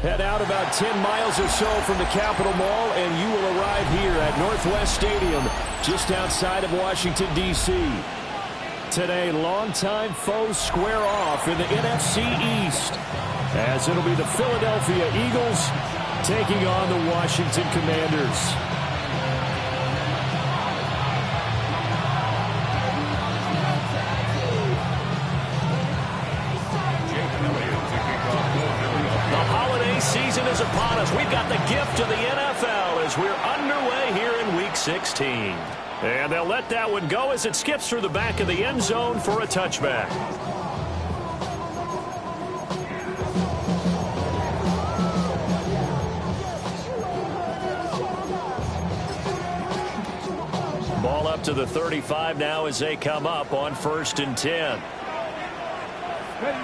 Head out about 10 miles or so from the Capitol Mall, and you will arrive here at Northwest Stadium, just outside of Washington, D.C. Today, longtime foes square off in the NFC East, as it'll be the Philadelphia Eagles taking on the Washington Commanders. Season is upon us. We've got the gift of the NFL as we're underway here in Week 16. And they'll let that one go as it skips through the back of the end zone for a touchback. Ball up to the 35 now as they come up on 1st and 10.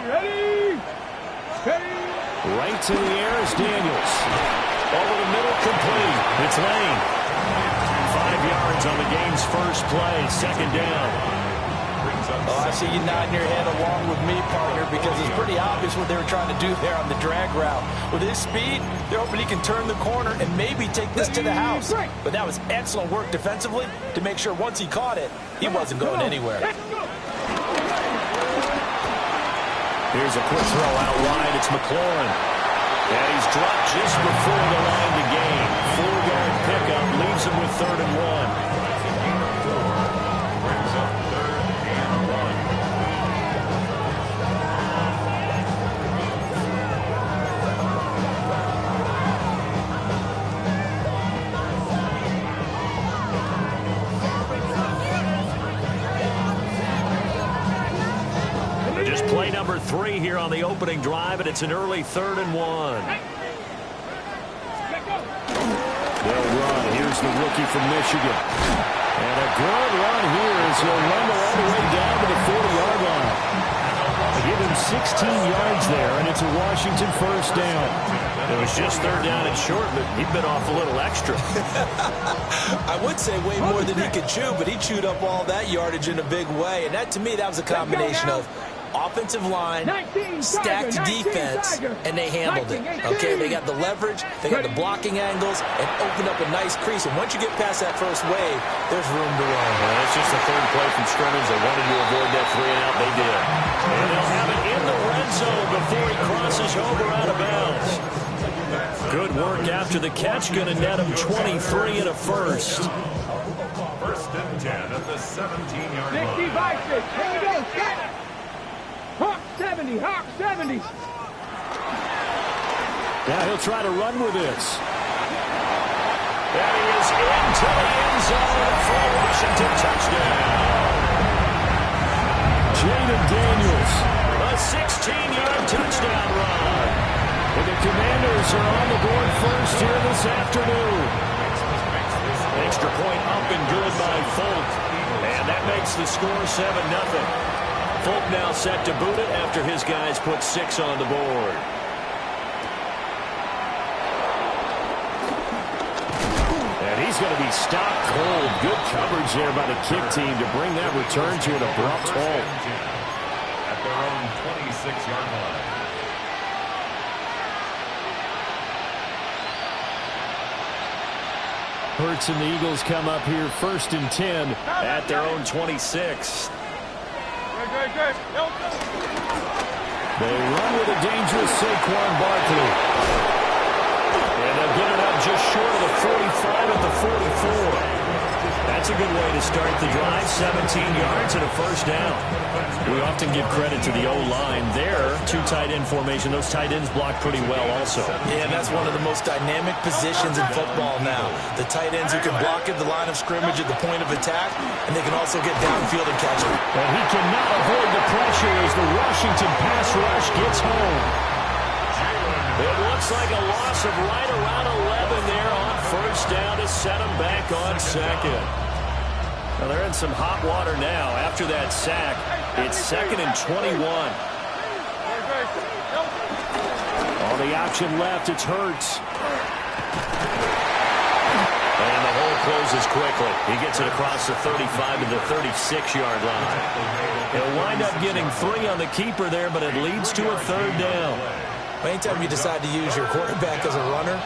Ready? Right to the air is Daniels. Over the middle, complete. It's Lane. 5 yards on the game's first play. 2nd down. Oh, I see you nodding your head along with me, partner, because it's pretty obvious what they were trying to do there on the drag route. With his speed, they're hoping he can turn the corner and maybe take this to the house. But that was excellent work defensively to make sure once he caught it, he wasn't going anywhere. Here's a quick throw out wide. It's McLaurin. And he's dropped just before the line to gain. 4-yard pickup leaves him with 3rd and 1. Brings up 3rd and 1. Just play number 3 here on the opening drive, and it's an early 3rd and 1. They'll run. Here's the rookie from Michigan. And a good run here as he'll run all the way down to the 40-yard line. They give him 16 yards there, and it's a Washington 1st down. It was just 3rd down and short, but he bit off a little extra. I would say way more than he could chew, but he chewed up all that yardage in a big way. And that, to me, that was a combination of offensive line, stacked defense, and they handled it. Okay, they got the leverage, they got the blocking angles, and opened up a nice crease. And once you get past that first wave, there's room to run. Well, that's just the 3rd play from scrimmage. They wanted to avoid that 3-and-out. They did. And they'll have it in the red zone before he crosses over out of bounds. Good work after the catch. Going to net him 23 and a first. 1st and 10 at the 17-yard line. 65, here we go, set. Hawk 70, Hawk 70. Now he'll try to run with this. And he is into the end zone for a Washington touchdown. Jaden Daniels, a 16-yard touchdown run. And the Commanders are on the board first here this afternoon. Extra point up and good by Folk. And that makes the score 7-0. Folk now set to boot it after his guys put 6 on the board. And he's going to be stopped cold. Good coverage there by the kick team to bring that return to an abrupt halt. At their own 26-yard line. Hurts and the Eagles come up here 1st and 10 at their own 26. They run with a dangerous Saquon Barkley. And they'll get it up just short of the 45 at the 44. That's a good way to start the drive. 17 yards and a first down. We often give credit to the O-line there. Two tight end formation. Those tight ends block pretty well also. Yeah, and that's one of the most dynamic positions in football now. The tight ends who can block at the line of scrimmage at the point of attack, and they can also get downfield and catch it. And he cannot avoid the pressure as the Washington pass rush gets home. It looks like a loss of right around 11 there on first down to set him back on second. Well, they're in some hot water now. After that sack, it's 2nd and 21. All the option left, it's Hurts. And the hole closes quickly. He gets it across the 35 to the 36-yard line. He'll wind up getting 3 on the keeper there, but it leads to a 3rd down. Anytime you decide to use your quarterback as a runner,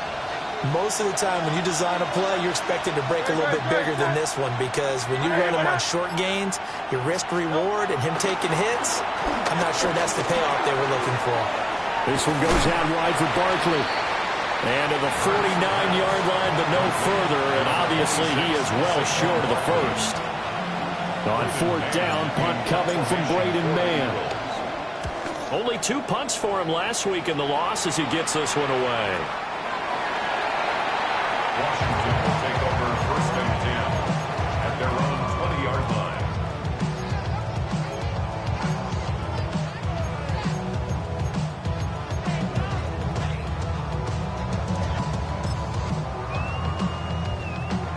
most of the time when you design a play, you're expected to break a little bit bigger than this one, because when you run him on short gains, your risk-reward and him taking hits, I'm not sure that's the payoff they were looking for. This one goes out wide for Barkley. And to the 49-yard line, but no further, and obviously he is well short of the first. On 4th down, punt coming from Braden Mann. Only 2 punts for him last week in the loss as he gets this one away. Washington will take over 1st and 10 at their own 20-yard line.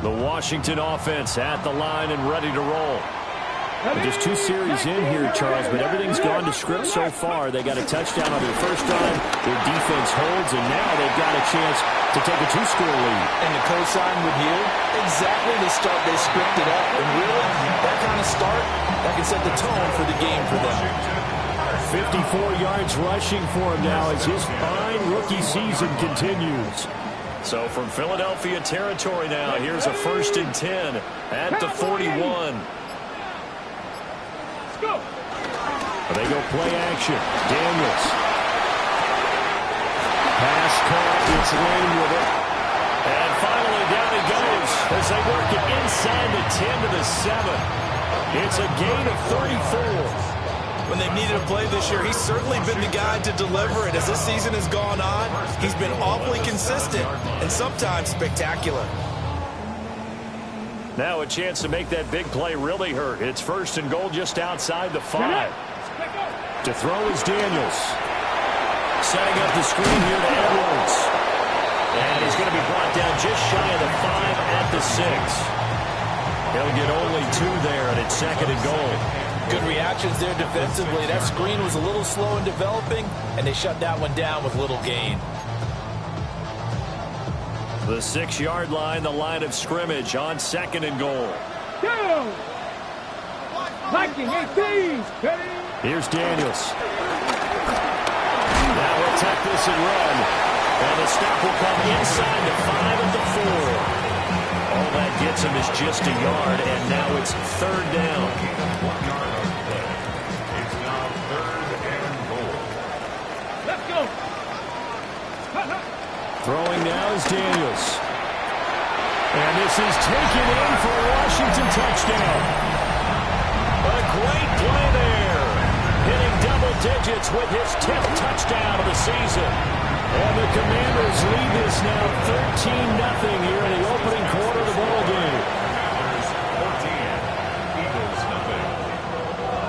The Washington offense at the line and ready to roll. Well, just 2 series in here, Charles, but everything's gone to script so far. They got a touchdown on their first drive. Their defense holds, and now they've got a chance to take a 2-score lead. And to co-sign with you, exactly the start they scripted up. And really, that kind of start, that can set the tone for the game for them. 54 yards rushing for him now as his fine rookie season continues. So from Philadelphia territory now, here's a 1st and 10 at the 41. They go play action. Daniels. Pass caught. It's Lane with it. And finally down he goes as they work it inside the 10 to the 7. It's a gain of 34. When they've needed a play this year, he's certainly been the guy to deliver it. As this season has gone on, he's been awfully consistent and sometimes spectacular. Now a chance to make that big play really hurt. It's 1st and goal just outside the 5. To throw is Daniels. Setting up the screen here to Edwards. And he's going to be brought down just shy of the 5 at the 6. He'll get only 2 there, and it's 2nd and goal. Good reactions there defensively. That screen was a little slow in developing, and they shut that one down with little gain. The 6-yard line, the line of scrimmage on 2nd and goal. Go! Viking 18. Here's Daniels. Now we'll attack this and run. And the stop will come inside the 5 at the 4. All that gets him is just a yard, and now it's 3rd down. 1 yard on play. It's now 3rd and goal. Let's go. Throwing now is Daniels. And this is taken in for a Washington touchdown. A great play there. Hitting double digits with his 10th touchdown of the season. And the Commanders lead this now 13-0 here in the opening quarter of the ball game. 14, Eagles nothing.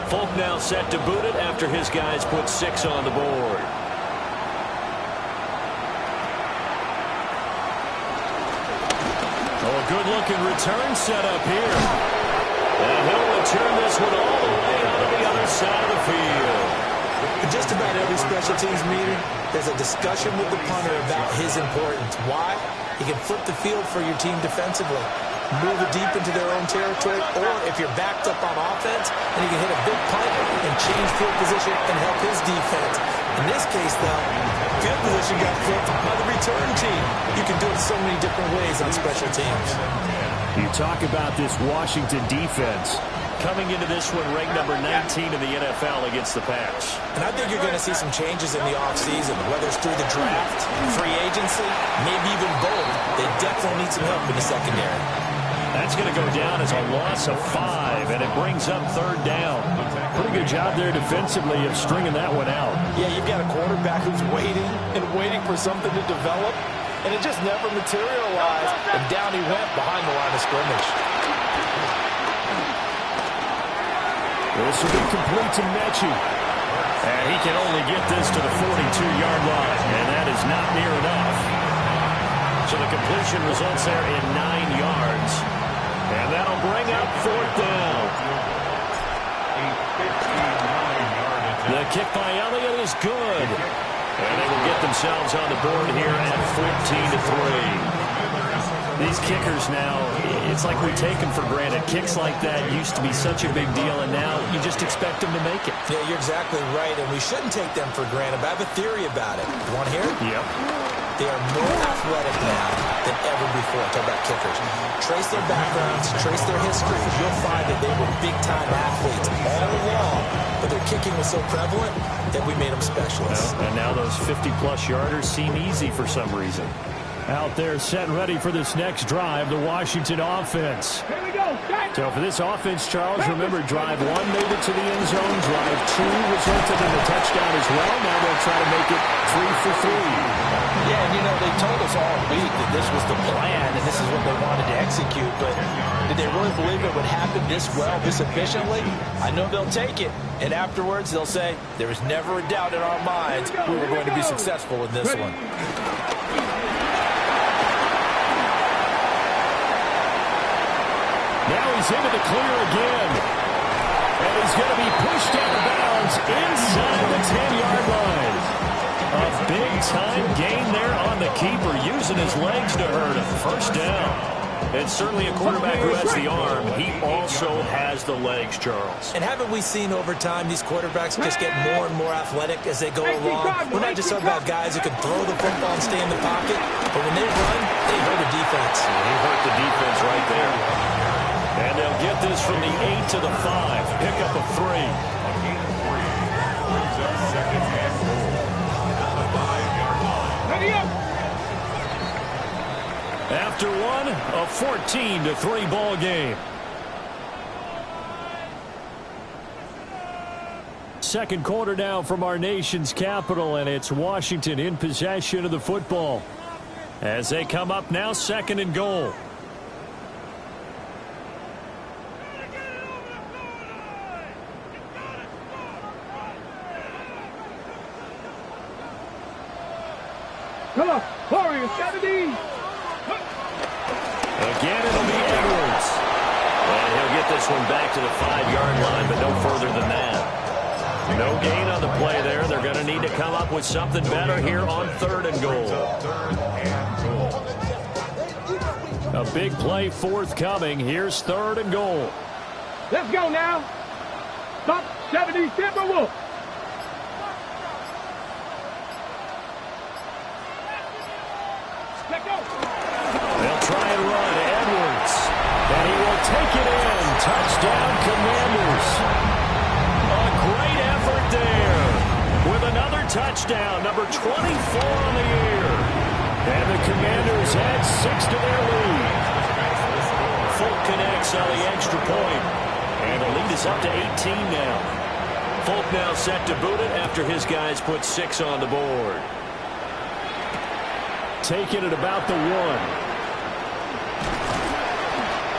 Folk now set to boot it after his guys put 6 on the board. Oh, a good-looking return set up here. And he'll return this one all the way out of the other side of the field. In just about every special teams meeting, there's a discussion with the punter about his importance. Why? He can flip the field for your team defensively, move it deep into their own territory, or if you're backed up on offense, then he can hit a big punt and change field position and help his defense. In this case, though, field position got flipped by the return team. You can do it so many different ways on special teams. You talk about this Washington defense coming into this one ranked number 19 in the NFL against the pass. And I think you're going to see some changes in the offseason, whether it's through the draft, free agency, maybe even both. They definitely need some help in the secondary. That's going to go down as a loss of 5, and it brings up third down. Pretty good job there defensively of stringing that one out. Yeah, you've got a quarterback who's waiting and waiting for something to develop, and it just never materialized, and down he went behind the line of scrimmage. This will be complete to Mechie. And he can only get this to the 42-yard line, and that is not near enough. So the completion results there in 9 yards. And that'll bring up fourth down. The kick by Elliott is good. And they will get themselves on the board here at 14-3. These kickers now, it's like we take them for granted. Kicks like that used to be such a big deal, and now you just expect them to make it. Yeah, you're exactly right, and we shouldn't take them for granted, but I have a theory about it. You want to hear it? Yep. They are more athletic now than ever before. Talk about kickers. Trace their backgrounds, trace their histories. You'll find that they were big-time athletes all along, but their kicking was so prevalent that we made them specialists. Well, and now those 50-plus yarders seem easy for some reason. Out there set and ready for this next drive, the Washington offense. Here we go. So for this offense, Charles, remember, drive 1 made it to the end zone. Drive 2 resulted in a touchdown as well. Now they'll try to make it 3 for 3. Yeah, and you know, they told us all week that this was the plan and this is what they wanted to execute, but did they really believe it would happen this well, this efficiently? I know they'll take it, and afterwards they'll say, there was never a doubt in our minds we were going to be successful in this one. Now he's into the clear again. And he's going to be pushed out of bounds inside the 10-yard line. A big-time gain there on the keeper, using his legs to hurt him. First down. It's certainly a quarterback who has the arm. He also has the legs, Charles. And haven't we seen over time these quarterbacks just get more and more athletic as they go along? We're not just talking about guys who can throw the football and stay in the pocket, but when they run, they hurt the defense. He hurt the defense right there. And they'll get this from the 8 to the 5. Pick up a 3. After one, a 14-3 ball game. Second quarter now from our nation's capital, and it's Washington in possession of the football. As they come up now, 2nd and goal. Come on, Warriors, 70. Again, it'll be Edwards. And he'll get this one back to the 5-yard line, but no further than that. No gain on the play there. They're going to need to come up with something better here on 3rd and goal. A big play forthcoming. Here's 3rd and goal. Let's go now. Stop 70 Timberwolves. Let's go. They'll try and run. Edwards. And he will take it in. Touchdown, Commanders. A great effort there. With another touchdown. Number 24 on the year. And the Commanders add 6 to their lead. Folk connects on the extra point. And the lead is up to 18 now. Folk now set to boot it after his guys put 6 on the board. Taking it about the 1.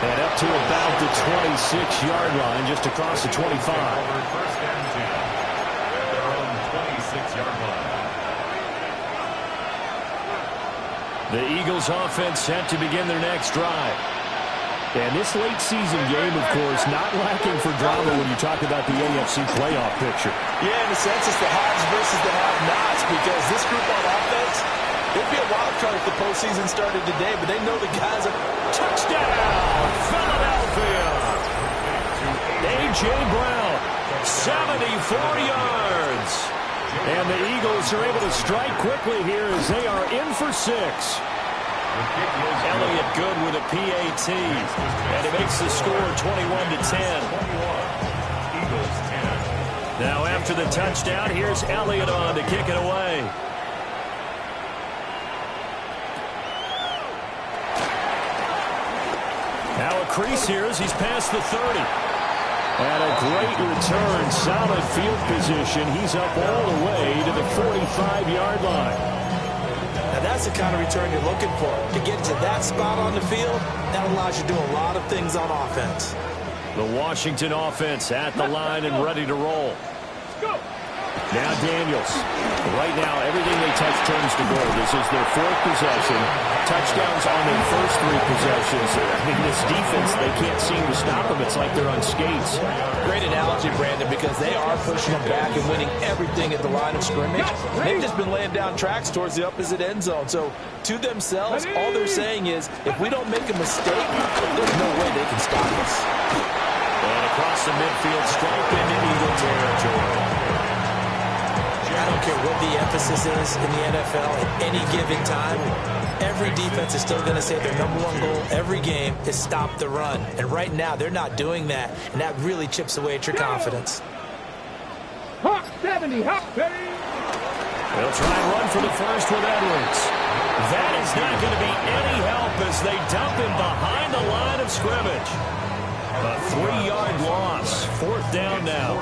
And up to about the 26-yard line, just across the 25. First and 10 at their own 26-yard line. The Eagles offense set to begin their next drive. And this late season game, of course, not lacking for drama when you talk about the AFC playoff picture. Yeah, in a sense, it's the haves versus the have-nots, because this group on offense, it'd be a wild card if the postseason started today, but they know the guys are... Touchdown, Philadelphia! A.J. Brown, 74 yards. And the Eagles are able to strike quickly here as they are in for 6. Elliott good with a PAT. And it makes the score 21-10. Now after the touchdown, here's Elliott on to kick it away. Now a crease here as he's past the 30. And a great return, solid field position. He's up all the way to the 45-yard line. Now that's the kind of return you're looking for. To get to that spot on the field, that allows you to do a lot of things on offense. The Washington offense at the line and ready to roll. Now Daniels. Right now, everything they touch turns to gold. This is their 4th possession. Touchdowns on their first 3 possessions. I mean, this defense, they can't seem to stop them. It's like they're on skates. Great analogy, Brandon, because they are pushing them back and winning everything at the line of scrimmage. They've just been laying down tracks towards the opposite end zone. So, to themselves, all they're saying is, if we don't make a mistake, there's no way they can stop us. And across the midfield, stripe into Eagle territory. I don't care what the emphasis is in the NFL at any given time. Every defense is still going to say their #1 goal every game is stop the run. And right now, they're not doing that. And that really chips away at your confidence. Hawk 70, Hawk 30. They'll try and run for the first with Edwards. That is not going to be any help as they dump him behind the line of scrimmage. A 3-yard loss. 4th down now.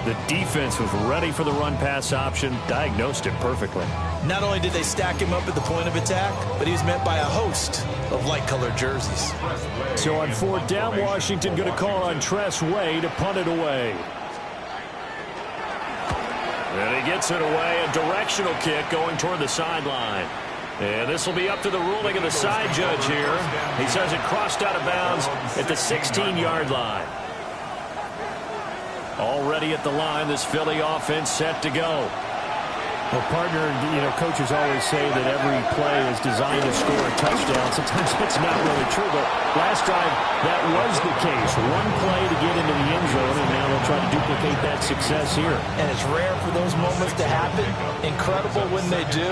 The defense was ready for the run-pass option, diagnosed it perfectly. Not only did they stack him up at the point of attack, but he was met by a host of light-colored jerseys. So on 4th down, Washington going to call on Tress Way to punt it away. And he gets it away, a directional kick going toward the sideline. And this will be up to the ruling of the side judge here. He says it crossed out of bounds at the 16-yard line. Already at the line, this Philly offense set to go. Well, partner, coaches always say that every play is designed to score a touchdown. Sometimes that's not really true, but last drive, that was the case. One play to get into the end zone, and now they'll try to duplicate that success here. And it's rare for those moments to happen. Incredible when they do.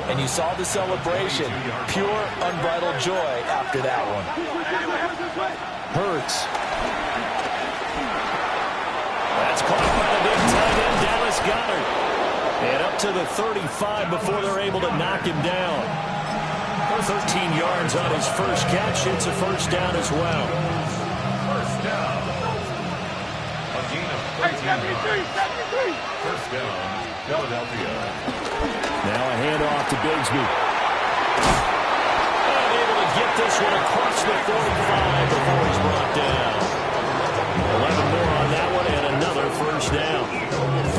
And you saw the celebration. Pure, unbridled joy after that one. Hurts. That's caught by the big tight end, Dallas Goedert. And up to the 35 before they're able to knock him down. 13 yards on his first catch. It's a first down as well. First down. A gain of 13. First down, Philadelphia. Now a handoff to Bigsby. And able to get this one across the 45 before he's brought down. 11 more on that one and another first down.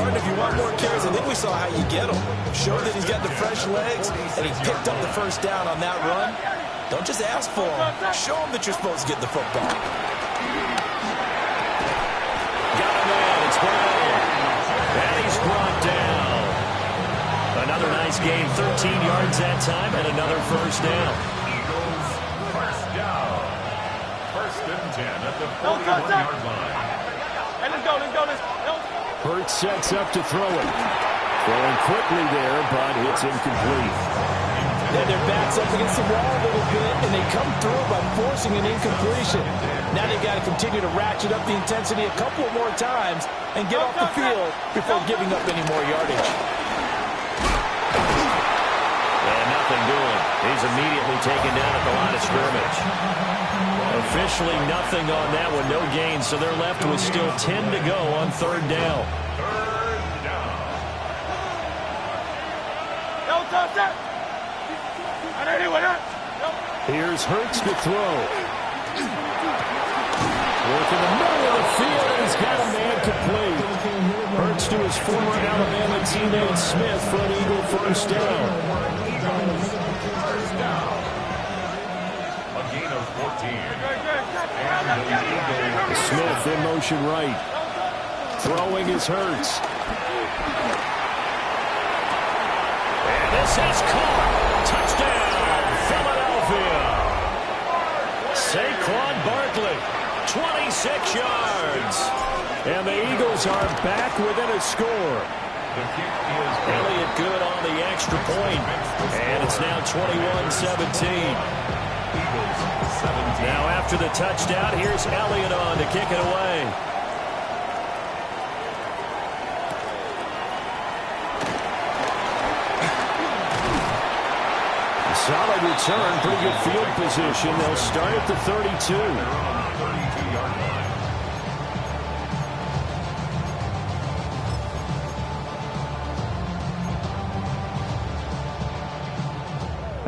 If you want more carries, I think we saw how you get him. Show that he's got the fresh legs, and he picked up the first down on that run. Don't just ask for him. Show him that you're supposed to get the football. Got a man. It's Brown. And he's brought down. Another nice game. 13 yards that time and another first down. Eagles, first down. First and 10 at the 41-yard line. Hey, let's go. Hurts sets up to throw it. Throwing quickly there, but it's incomplete. Then their backs up against the wall a little bit, and they come through by forcing an incompletion. Now they've got to continue to ratchet up the intensity a couple more times and get off the field before giving up any more yardage. And nothing doing. He's immediately taken down at the line of scrimmage. Officially nothing on that one, no gain, so they're left with still 10 to go on 3rd down. Third down. Here's Hurts to throw. Work in the middle of the field, and he's got a man complete. Hurts to his former Alabama teammate Smith for an Eagle first down. First down. A gain of 14. Smith in motion right. Throwing is Hurts. And this is caught. Touchdown, Philadelphia. Saquon Barkley, 26 yards. And the Eagles are back within a score. The kick is Elliott good on the extra point. And it's now 21-17. Now after the touchdown, here's Elliott on to kick it away. Solid return, pretty good field position. They'll start at the 32.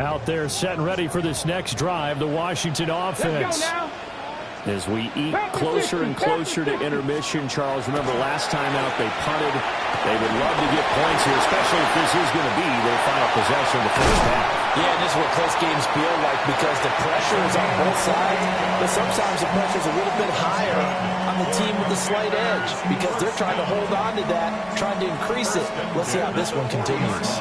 Out there setting ready for this next drive, the Washington offense. As we eat closer and closer to intermission, Charles, remember last time out they punted. They would love to get points here, especially if this is going to be their final possession of the first half. Yeah, and this is what close games feel like because the pressure is on both sides, but sometimes the pressure is a little bit higher on the team with the slight edge because they're trying to hold on to that, trying to increase it. Let's see how this one continues.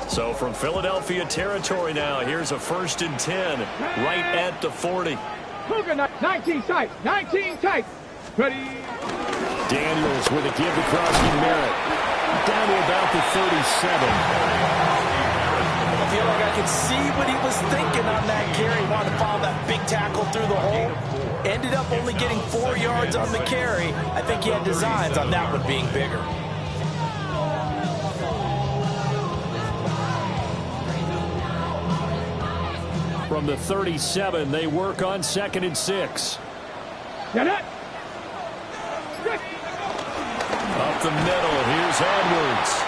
So from Philadelphia territory now, here's a 1st and 10 right at the 40. 19 tight, 19 tight. Ready. Daniels with a give to Crosby Merritt. Down to about the 37. I feel like I could see what he was thinking on that carry. He wanted to follow that big tackle through the hole. Ended up only getting 4 yards on the carry. I think he had designs on that one being bigger. From the 37, they work on 2nd and 6. Get it. Up the middle, here's Edwards.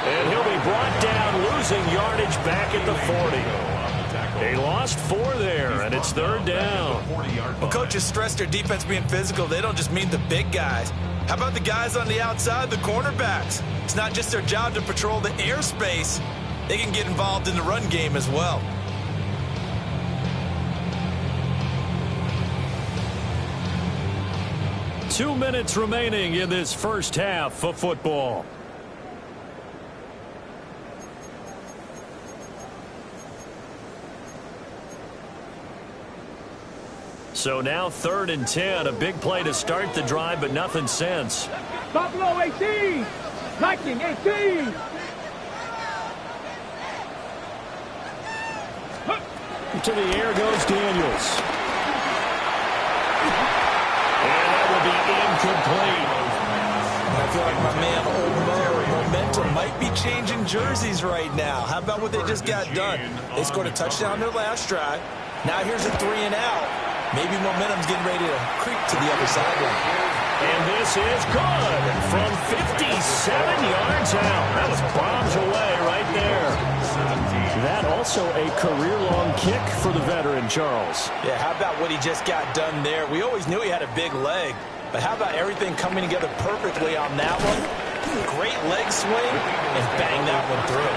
And he'll be brought down, losing yardage back at the 40. They lost 4 there, and it's 3rd down. Well, coaches stress their defense being physical. They don't just mean the big guys. How about the guys on the outside, the cornerbacks? It's not just their job to patrol the airspace. They can get involved in the run game as well. Two minutes remaining in this first half of football. So now 3rd and 10, a big play to start the drive, but nothing since. Buffalo 18, Viking 18. To the air goes Daniels. Incomplete. I feel like my man Old momentum might be changing jerseys right now. How about what they just got done? They scored a touchdown their last drive. Now here's a 3 and out. Maybe momentum's getting ready to creep to the other sideline. And this is good from 57 yards out. That was bombs away right there. That also a career-long kick for the veteran, Charles. Yeah, how about what he just got done there? We always knew he had a big leg. But how about everything coming together perfectly on that one? Great leg swing and bang that one through.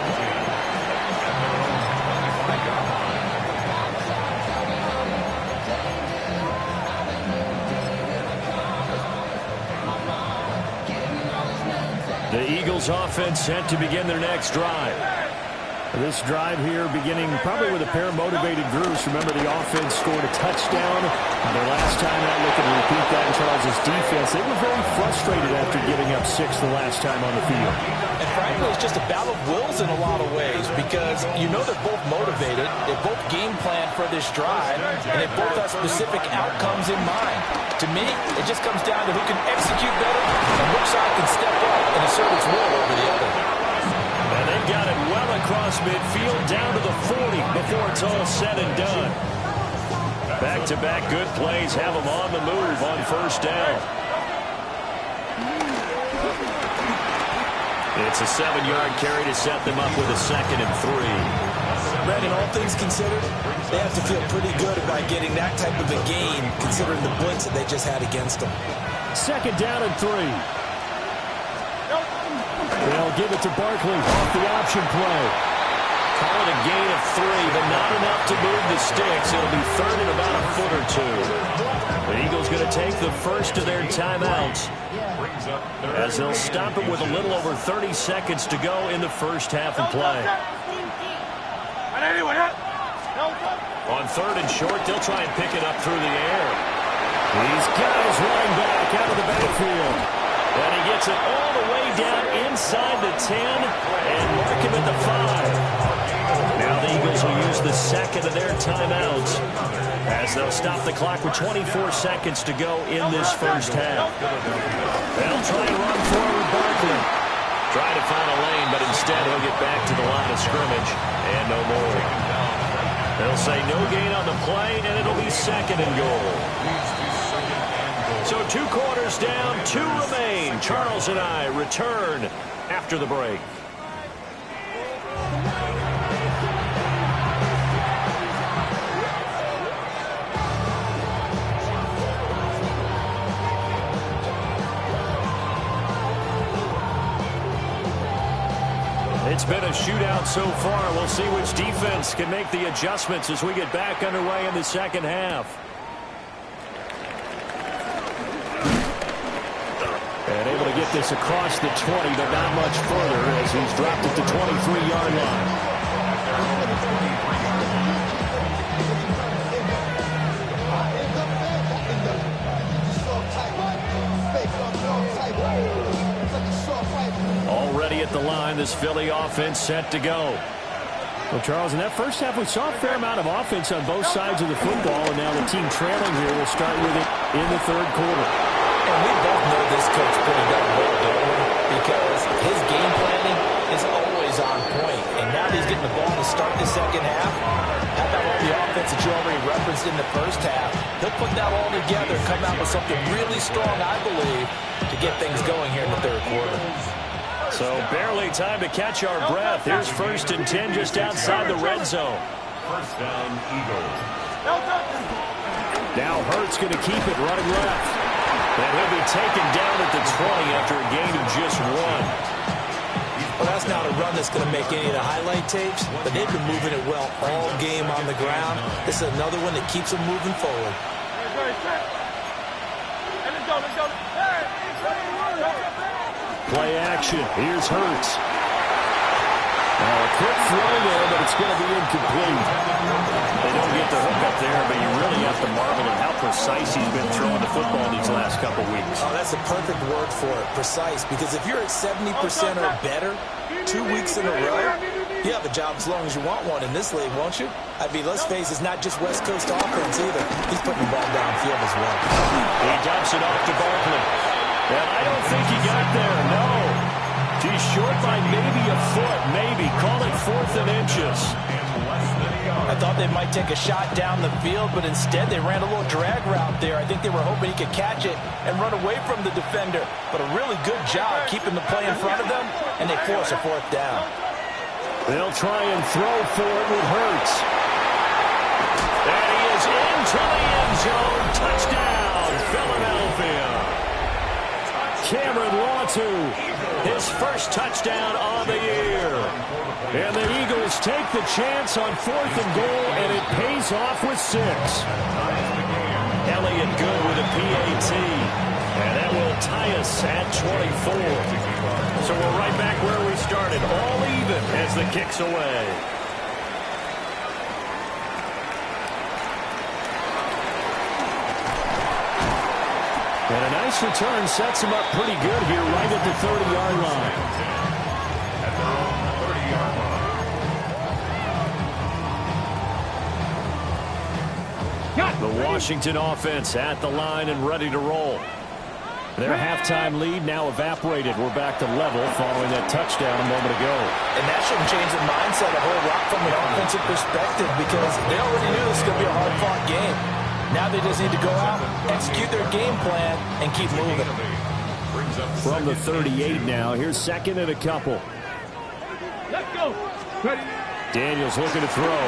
The Eagles offense set to begin their next drive. This drive here beginning probably with a pair of motivated groups. Remember, the offense scored a touchdown their last time out. Looking to repeat that in Charles' defense. They were very frustrated after giving up 6 the last time on the field. And frankly, it's just a battle of wills in a lot of ways because you know they're both motivated. They both game plan for this drive, and they both have specific outcomes in mind. To me, it just comes down to who can execute better and which side can step up and assert its will over the other. And they've got it well across midfield down to the 40 before it's all said and done. Back-to-back good plays have them on the move on 1st down. It's a 7-yard carry to set them up with a 2nd and 3. Brandon, all things considered, they have to feel pretty good about getting that type of a gain considering the blitz that they just had against them. 2nd down and 3. They'll give it to Barkley off the option play. Call it a gain of 3, but not enough to move the sticks. It'll be 3rd and about a foot or 2. The Eagles going to take the first of their timeouts as they'll stop it with a little over 30 seconds to go in the first half of play. On 3rd and short, they'll try and pick it up through the air. These guys running back out of the backfield. And he gets it all the way down inside the 10 and mark him at the 5. Now the Eagles will use the 2nd of their timeouts as they'll stop the clock with 24 seconds to go in this first half. They'll try and run forward Barkley. Try to find a lane, but instead he'll get back to the line of scrimmage and no more. They'll say no gain on the play, and it'll be 2nd and goal. So 2 quarters down, 2 remain. Charles and I return after the break. It's been a shootout so far. We'll see which defense can make the adjustments as we get back underway in the second half. And able to get this across the 20, but not much further as he's dropped at the 23-yard line. Already at the line, this Philly offense set to go. Well, Charles, in that first half, we saw a fair amount of offense on both sides of the football, and now the team trailing here will start with it in the third quarter. And we both know this coach pretty darn well, don't we? Because his game planning is always on point. And now that he's getting the ball to start the second half, how about all the offense that you already referenced in the first half? He'll put that all together, come out with something really strong, I believe, to get things going here in the third quarter. So barely time to catch our breath. Here's 1st and 10 just outside the red zone. First down, Eagles. Now Hurts going to keep it running left. And he'll be taken down at the 20 after a gain of just 1. Well, that's not a run that's going to make any of the highlight tapes, but they've been moving it well all game on the ground. This is another one that keeps them moving forward. Play action. Here's Hurts. A quick throw there, but it's going to be incomplete. They don't get the hook up there, but you really have to marvel at how precise he's been throwing the football these last couple weeks. Oh, that's a perfect word for it, precise, because if you're at 70% or better 2 weeks in a row, you have a job as long as you want one in this league, won't you? I mean, let's face it, it's not just West Coast offense either. He's putting the ball downfield as well. He dumps it off to Barkley. And I don't think he got there, no. He's short by maybe a foot, maybe. Call it 4th and inches. I thought they might take a shot down the field, but instead they ran a little drag route there. I think they were hoping he could catch it and run away from the defender. But a really good job keeping the play in front of them, and they force a 4th down. They'll try and throw for it with Hurts. And he is into the end zone. Touchdown, Philadelphia. Cameron Latu, his first touchdown on the year. And the Eagles take the chance on 4th and goal, and it pays off with 6. Elliott good with a PAT. And that will tie us at 24. So we're right back where we started, all even as the kick's away. And a nice return sets him up pretty good here right at the 30-yard line. At their own 30-yard line. The Washington offense at the line and ready to roll. Their halftime lead now evaporated. We're back to level following that touchdown a moment ago. And that shouldn't change the mindset a whole lot from an offensive perspective, because they already knew this was going to be a hard-fought game. Now they just need to go out, execute their game plan, and keep moving. From the 38 now, here's 2nd and a couple. Let's go. Daniels looking to throw.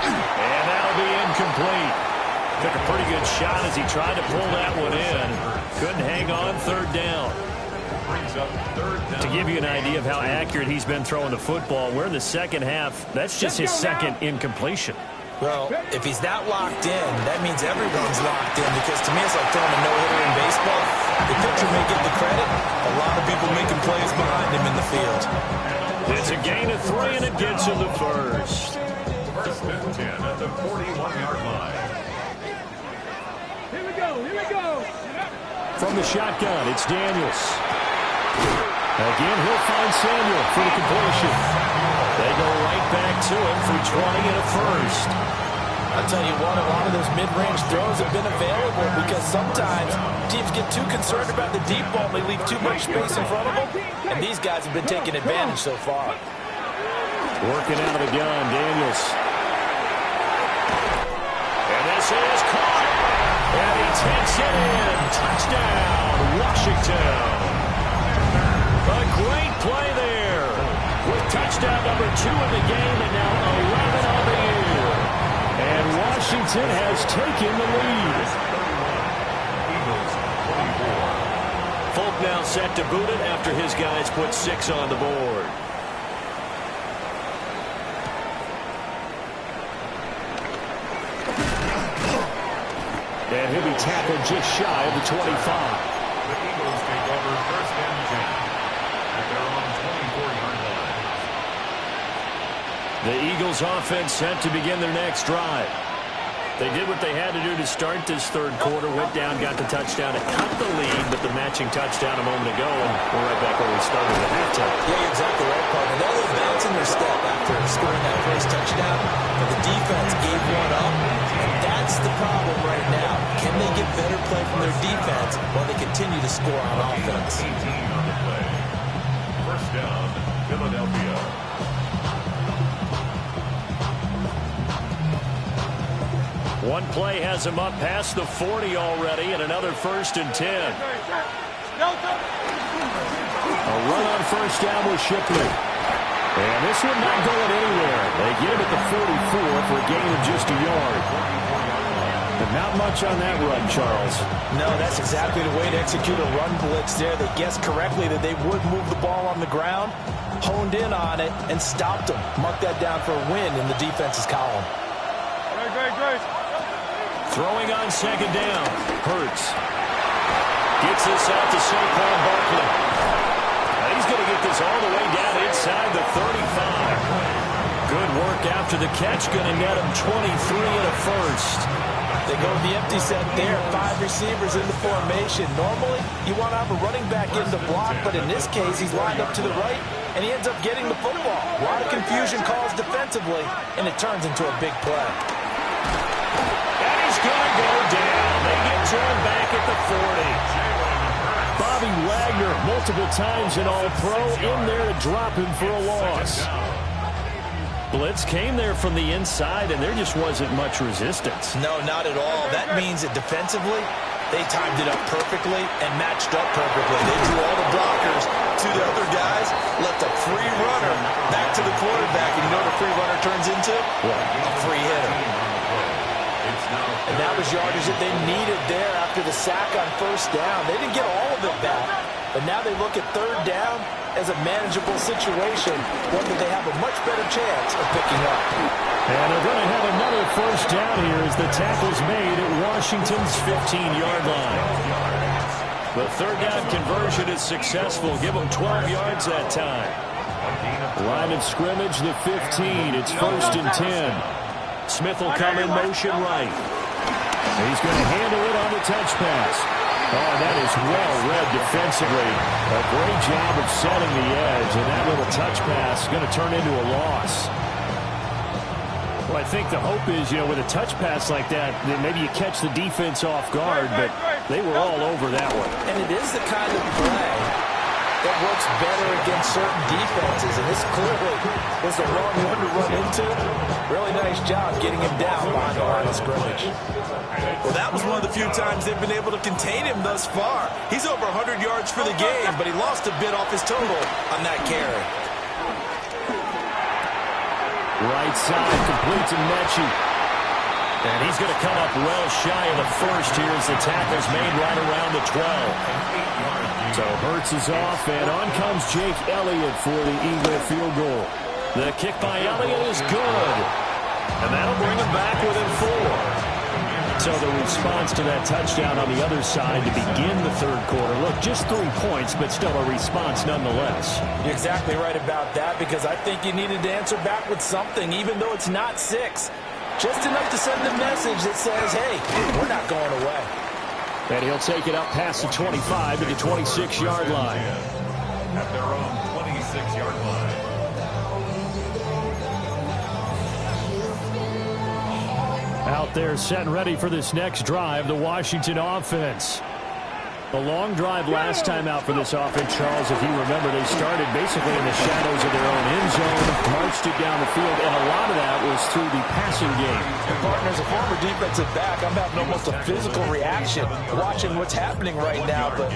And that'll be incomplete. Took a pretty good shot as he tried to pull that one in. Couldn't hang on 3rd down. To give you an idea of how accurate he's been throwing the football, we're in the second half. That's just his 2nd incompletion. Well, if he's that locked in, that means everyone's locked in, because to me it's like throwing a no-hitter in baseball. The pitcher may get the credit, a lot of people making plays behind him in the field. It's a gain of 3, and it gets him the first. 1st and 10 at the 41-yard line. Here we go. Here we go. From the shotgun, it's Daniels. Again, he'll find Samuel for the completion. They go right back to him for 20 and a first. I'll tell you what, a lot of those mid-range throws have been available, because sometimes teams get too concerned about the deep ball and they leave too much space in front of them, and these guys have been taking advantage so far. Working out of the gun, Daniels. And this is caught. And he takes it in. Touchdown, Washington. A great play there. With touchdown number 2 in the game and now 11 on the year. And Washington has taken the lead. Folk now set to boot it after his guys put 6 on the board. And he'll be tackled just shy of the 25. The Eagles take over first and 10 at their own 24-yard line. The Eagles offense set to begin their next drive. They did what they had to do to start this third quarter, went down, got the touchdown, and cut the lead, but the matching touchdown a moment ago, and we're right back where we started at halftime. Yeah, you're exactly right, partner. They're a little bounce in their step after scoring that first touchdown, but the defense gave one up, and that's the problem right now. Can they get better play from their defense while they continue to score on offense? 18 on the play. First down, Philadelphia. One play has him up past the 40 already, and another 1st and 10. A run on first down with Shipley. And this one not going anywhere. They get him at the 44 for a gain of just a yard. But not much on that run, Charles. No, that's exactly the way to execute a run blitz there. They guessed correctly that they would move the ball on the ground, honed in on it, and stopped them. Mark that down for a win in the defense's column. Throwing on second down. Hurts. Gets this out to Saquon Barkley. He's going to get this all the way down inside the 35. Good work after the catch. Going to net him 23 and a first. They go with the empty set there. 5 receivers in the formation. Normally, you want to have a running back in the block, but in this case, he's lined up to the right, and he ends up getting the football. A lot of confusion calls defensively, and it turns into a big play. Going to go down. They get turned back at the 40. Bobby Wagner, multiple times in All-Pro, in there to drop him for a loss. Blitz came there from the inside, and there just wasn't much resistance. No, not at all. That means that defensively, they timed it up perfectly and matched up perfectly. They drew all the blockers to the other guys, left a free runner back to the quarterback. And you know what a free runner turns into? What? A free hitter. And that was yardage that they needed there after the sack on first down. They didn't get all of it back, but now they look at third down as a manageable situation, one that they have a much better chance of picking up. And they're going to have another first down here as the tackle's made at Washington's 15-yard line. The third down conversion is successful. Give them 12 yards that time. Line of scrimmage, the 15. It's 1st and 10. Smith will come in motion right. He's going to handle it on the touch pass. Oh, that is well read defensively. A great job of setting the edge, and that little touch pass is going to turn into a loss. Well, I think the hope is, with a touch pass like that maybe you catch the defense off guard, but they were all over that one. And it is the kind of play that works better against certain defenses, and this clearly was the wrong one to run into. Really nice job getting him down behind the line of scrimmage. Well, that was one of the few times they've been able to contain him thus far. He's over 100 yards for the game, but he lost a bit off his total on that carry. Right side, complete to Mechie. And he's going to come up well shy of the first here as the tackle's made right around the 12. So Hurts is off, and on comes Jake Elliott for the Eagle field goal. The kick by Elliott is good. And that'll bring him back within 4. So the response to that touchdown on the other side to begin the third quarter. Look, just 3 points, but still a response nonetheless. You're exactly right about that, because I think you needed to answer back with something, even though it's not 6. Just enough to send a message that says, hey, we're not going away. And he'll take it up past the 25 to the 26-yard line. At their own 26-yard line. Out there set and ready for this next drive, the Washington offense. A long drive last time out for this offense, Charles. If you remember, they started basically in the shadows of their own end zone, marched it down the field, and a lot of that was through the passing game. And partner, as a former defensive back, I'm having almost a physical reaction watching what's happening right now. But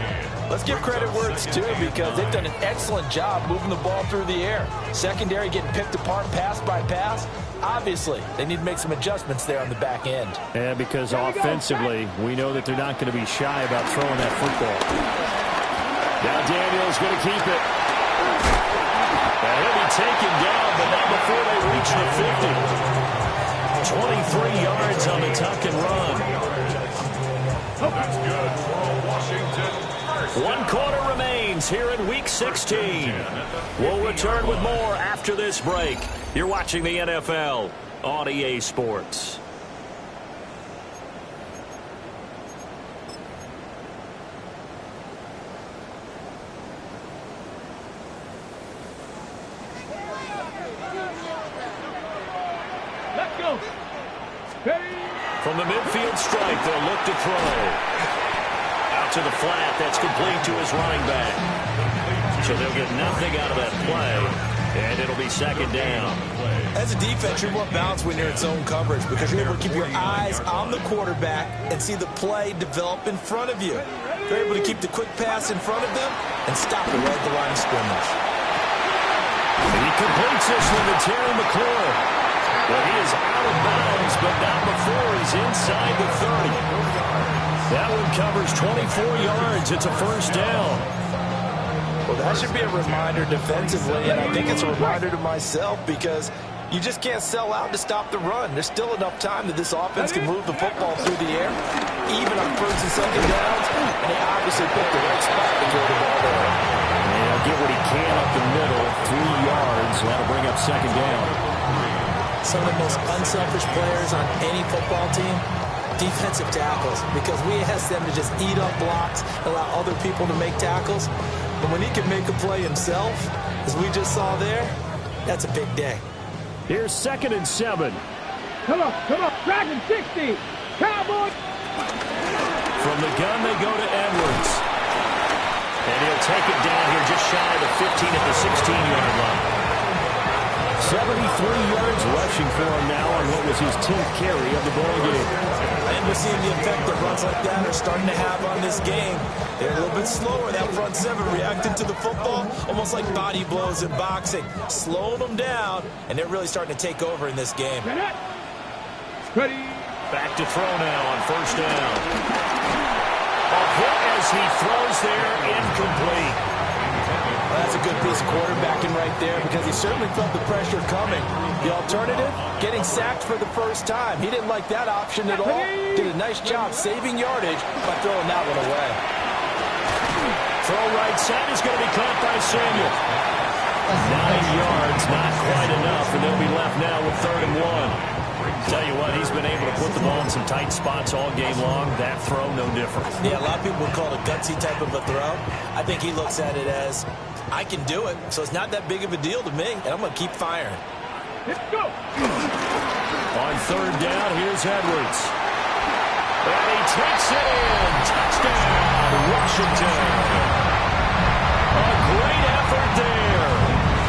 let's give credit where it's due, because they've done an excellent job moving the ball through the air. Secondary getting picked apart pass by pass. Obviously, they need to make some adjustments there on the back end. Yeah, because offensively, we know that they're not going to be shy about throwing that football. Now Daniel's going to keep it. And he'll be taken down, but not before they reach the 50. 23 yards on the tuck and run. That's good for Washington. One quarter remains here in Week 16. We'll return with more after this break. You're watching the NFL on EA Sports. Let's go. From the midfield stripe, they'll look to throw. Out to the flat, that's complete to his running back. So they'll get nothing out of that play, and it'll be second down. As a defense, you're more balanced when you're in zone coverage, because you're able to keep your eyes on the quarterback and see the play develop in front of you. You're able to keep the quick pass in front of them and stop it right at the line of scrimmage. He completes this one to Terry McLaurin. Well, he is out of bounds, but not before he's inside the 30. That one covers 24 yards. It's a first down. Well, that should be a reminder defensively, and I think it's a reminder to myself, because you just can't sell out to stop the run. There's still enough time that this offense can move the football through the air, even on first and second downs, and they obviously picked the right spot to throw the ball there. And he'll get what he can up the middle, 3 yards. That'll bring up second down. Some of the most unselfish players on any football team, defensive tackles, because we ask them to just eat up blocks, allow other people to make tackles. But when he can make a play himself, as we just saw there, that's a big day. Here's 2nd and 7. Come on. Dragon 60. Cowboy. From the gun, they go to Edwards. And he'll take it down here just shy of the 15 at the 16-yard line. 73 yards rushing for him now on what was his 10th carry of the ball game. And we're seeing the effect that runs like that are starting to have on this game. They're a little bit slower, that front seven, reacting to the football, almost like body blows in boxing, slowing them down, and they're really starting to take over in this game. Ready. Back to throw now on first down. A hit as he throws there, incomplete. Well, that's a good piece of quarterbacking right there, because he certainly felt the pressure coming. The alternative, getting sacked for the first time. He didn't like that option at all. Did a nice job saving yardage by throwing that one away. Throw right side is going to be caught by Samuel. 9 yards, not quite enough, and they'll be left now with 3rd and 1. Tell you what, he's been able to put the ball in some tight spots all game long. That throw, no different. Yeah, a lot of people would call it a gutsy type of a throw. I think he looks at it as, I can do it, so it's not that big of a deal to me, and I'm going to keep firing. Let's go. On 3rd down, here's Edwards. And he takes it in. Touchdown, Washington. A great effort there.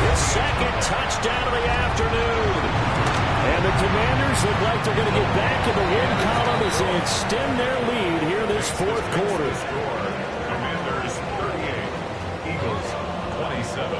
His 2nd touchdown of the afternoon. And the Commanders look like they're going to get back in the win column as they extend their lead here this 4th quarter. Commanders 38, Eagles 27.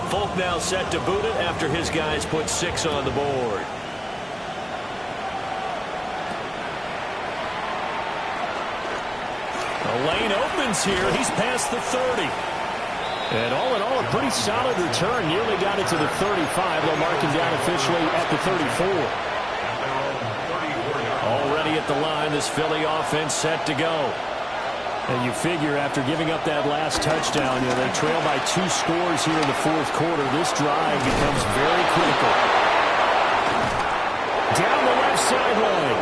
Folk now set to boot it after his guys put 6 on the board. The lane opens here. He's past the 30. And all in all, a pretty solid return. Nearly got it to the 35. They'll mark him down officially at the 34. Already at the line, this Philly offense set to go. And you figure after giving up that last touchdown, they trail by 2 scores here in the 4th quarter. This drive becomes very critical. Down the left sideline.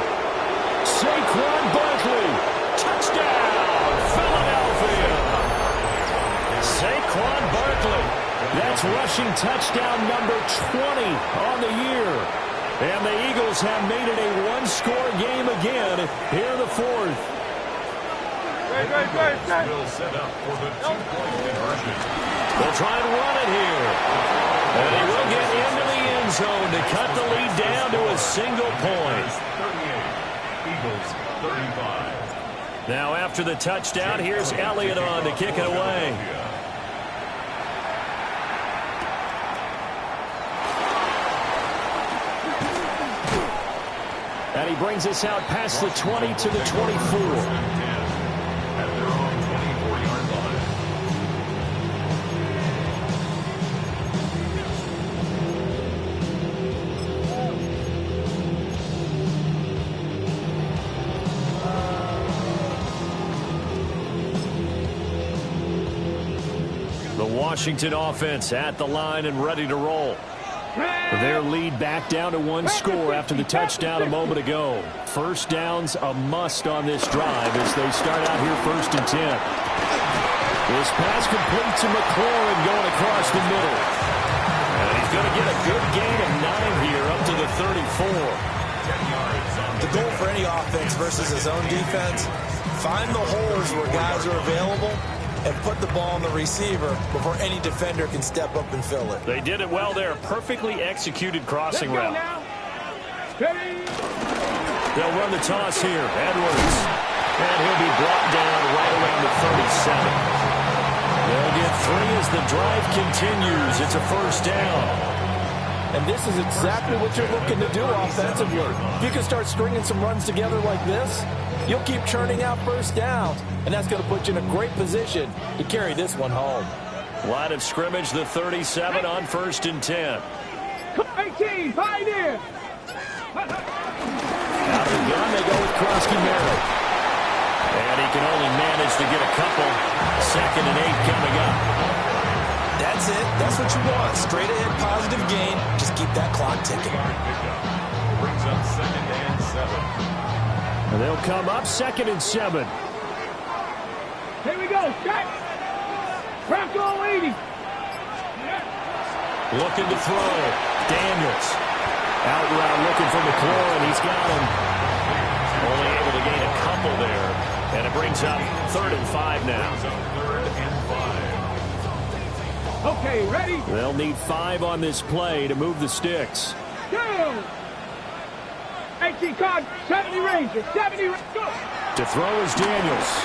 Saquon Barkley. Touchdown, Philadelphia. rushing touchdown number 20 on the year. And the Eagles have made it a one-score game again here in the fourth. Will set up for the two-point conversion. They'll try and run it here. And he will get into the end zone to cut the lead down to a single point. 38, Eagles 35. Now after the touchdown, here's Elliott on to kick it away. And he brings us out past the 20 to the 24. Washington offense at the line and ready to roll. Their lead back down to one score after the touchdown a moment ago. First down's a must on this drive as they start out here 1st and 10. This pass complete to McLaurin going across the middle. And he's going to get a good gain of 9 here up to the 34. The goal for any offense versus his own defense, find the holes where guys are available and put the ball on the receiver before any defender can step up and fill it. They did it well there. Perfectly executed crossing route. They'll run the toss here. Edwards. And he'll be brought down right around the 37. They'll get 3 as the drive continues. It's a first down. And this is exactly what you're looking to do offensively. If you can start stringing some runs together like this, you'll keep churning out first downs, and that's going to put you in a great position to carry this one home. Line of scrimmage, the 37 on 1st and 10. 18, pioneer. Out of the gun, they go with Krosky-Merritt. And he can only manage to get a couple. 2nd and 8 coming up. That's it. That's what you want. Straight ahead, positive gain. Just keep that clock ticking. Brings up 2nd and 7. And they'll come up 2nd and 7. Here we go. Shot. Bronco 80. Looking to throw. Daniels. Out route looking for McLaurin. He's got him. Only able to gain a couple there. And it brings up 3rd and 5 now. 3rd and 5. Okay, ready? They'll need 5 on this play to move the sticks. Go! 18 card, 70 Ranger, 70 Ranger. Go! To throw is Daniels.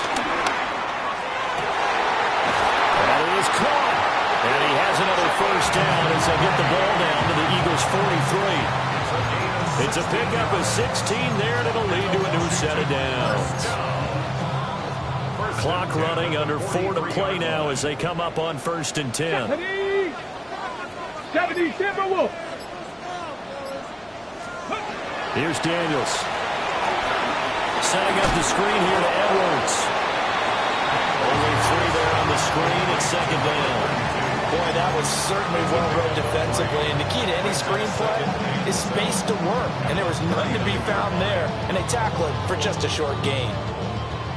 And it is caught. And he has another first down as they get the ball down to the Eagles' 43. It's a pickup of 16 there, and it'll lead to a new set of downs. Clock running, under 4 to play now as they come up on 1st and 10. 70 Timberwolf. Here's Daniels. Setting up the screen here to Edwards. Only 3 there on the screen at 2nd down. Boy, that was certainly well read defensively. And the key to any screenplay is space to work. And there was none to be found there. And they tackle it for just a short gain.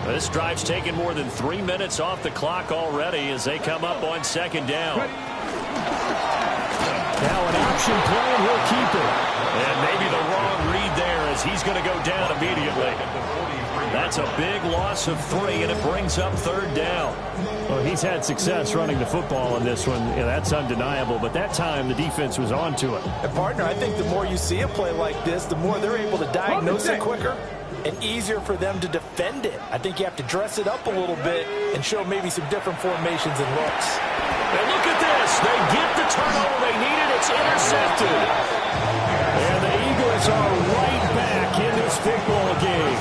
This drive's taken more than 3 minutes off the clock already as they come up on 2nd down. Now an option play, and he'll keep it. And maybe the wrong read there as he's going to go down immediately. That's a big loss of 3, and it brings up 3rd down. Well, he's had success running the football in this one. Yeah, that's undeniable, but that time the defense was on to it. And partner, I think the more you see a play like this, the more they're able to diagnose it quicker and easier for them to defend it. I think you have to dress it up a little bit and show maybe some different formations and looks. And look at this. They get the turnover they needed. It's intercepted. And the Eagles are right back in this football game.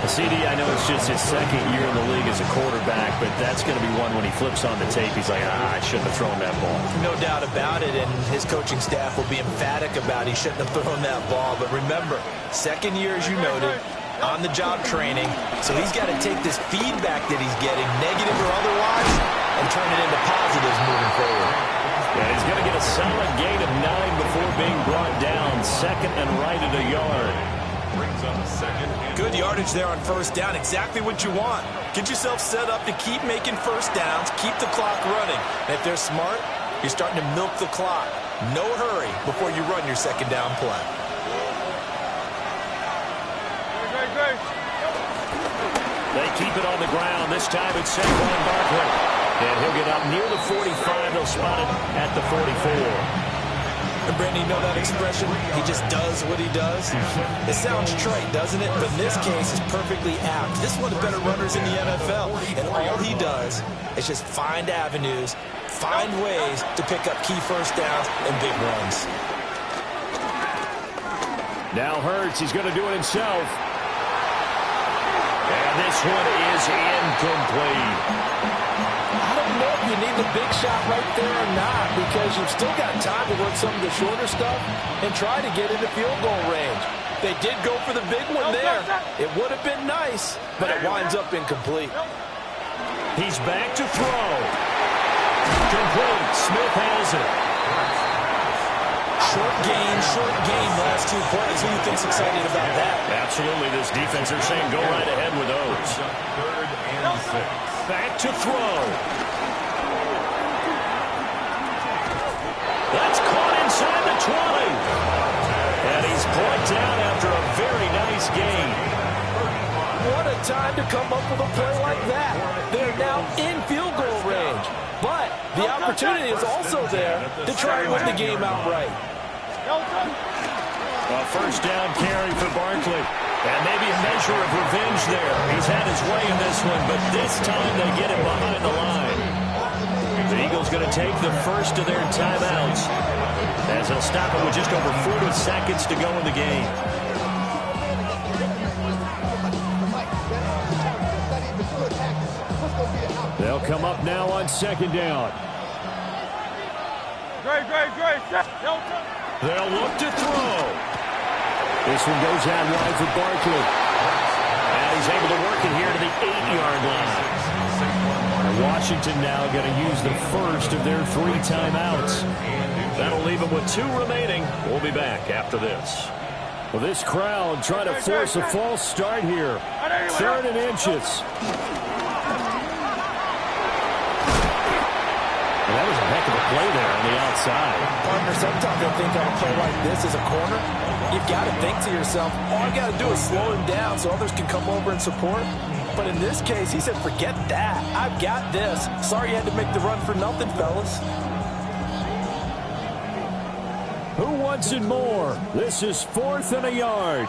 CD, I know it's just his 2nd year in the league as a quarterback, but that's going to be one when he flips on the tape. He's like, I shouldn't have thrown that ball. No doubt about it, and his coaching staff will be emphatic about he shouldn't have thrown that ball. But remember, 2nd year, as you noted, on-the-job training, so he's got to take this feedback that he's getting, negative or otherwise, and turn it into positives moving forward. Yeah, he's going to get a solid gain of 9 before being brought down, 2nd and right at a yard. Brings up 2nd. Good yardage there on 1st down, exactly what you want. Get yourself set up to keep making first downs, keep the clock running. And if they're smart, You're starting to milk the clock. No hurry before you run your second down play. They keep it on the ground. This time it's Saquon Barkley. And he'll get up near the 45. They'll spot it at the 44. And Brandon, you know that expression? He just does what he does. It sounds trite, doesn't it? But in this case, it's perfectly apt. This is one of the better runners in the NFL. And all he does is just find avenues, find ways to pick up key first downs and big runs. Now Hurts, he's going to do it himself. And this one is incomplete. I don't know if you need the big shot right there or not, because you've still got time to work some of the shorter stuff and try to get into field goal range. They did go for the big one there. It would have been nice, but it winds up incomplete. He's back to throw. Complete. Smith has it. Short gain, last 2 plays. Who do you think's excited about that? Absolutely. This defense, they're saying go right ahead with those. 3rd and 6. Back to throw. That's caught inside the 20. And he's brought down after a very nice gain. What a time to come up with a play like that. They're now in field goal range. But the opportunity is also there to try and win the game outright. A first down carry for Barkley. And maybe a measure of revenge there. He's had his way in this one, but this time they get him behind the line. The Eagles going to take the first of their timeouts as they'll stop it with just over 40 seconds to go in the game. They'll come up now on second down. They'll look to throw. This one goes out wide for Barkley. And he's able to work it here to the 8-yard line. And Washington now going to use the first of their 3 timeouts. That'll leave them with 2 remaining. We'll be back after this. Well, this crowd trying to force a false start here. 3rd and inches. Well, that was a heck of a play there on the outside. Partner, sometimes I think on a play like this as a corner, you've got to think to yourself, all I got to do is slow him down so others can come over and support. But in this case, he said, forget that. I've got this. Sorry you had to make the run for nothing, fellas. Who wants it more? This is 4th and a yard.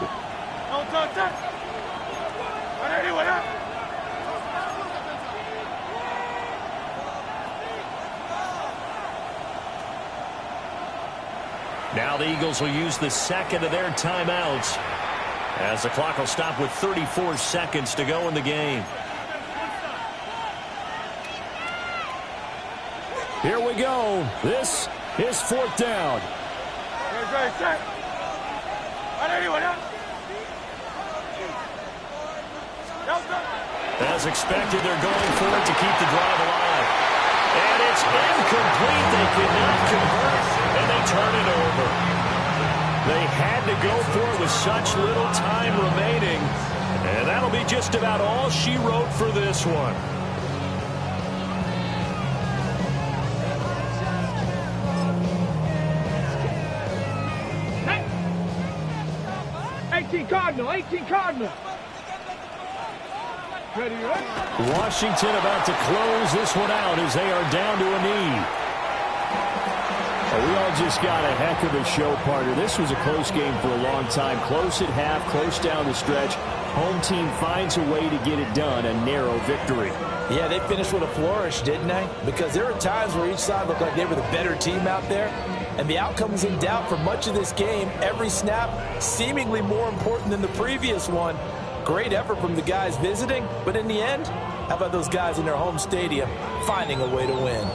Now the Eagles will use the second of their timeouts as the clock will stop with 34 seconds to go in the game. Here we go. This is 4th down. As expected, they're going for it to keep the drive alive. And it's incomplete. They cannot convert, and they turn it over. They had to go for it with such little time remaining. And that'll be just about all she wrote for this one. Cardinal, 18 Cardinal. Ready, ready. Washington about to close this one out as they are down to a knee. We all just got a heck of a show, partner. This was a close game for a long time. Close at half, close down the stretch. Home team finds a way to get it done, a narrow victory. Yeah, they finished with a flourish, didn't they? Because there were times where each side looked like they were the better team out there. And the outcome was in doubt for much of this game. Every snap seemingly more important than the previous one. Great effort from the guys visiting. But in the end, how about those guys in their home stadium finding a way to win?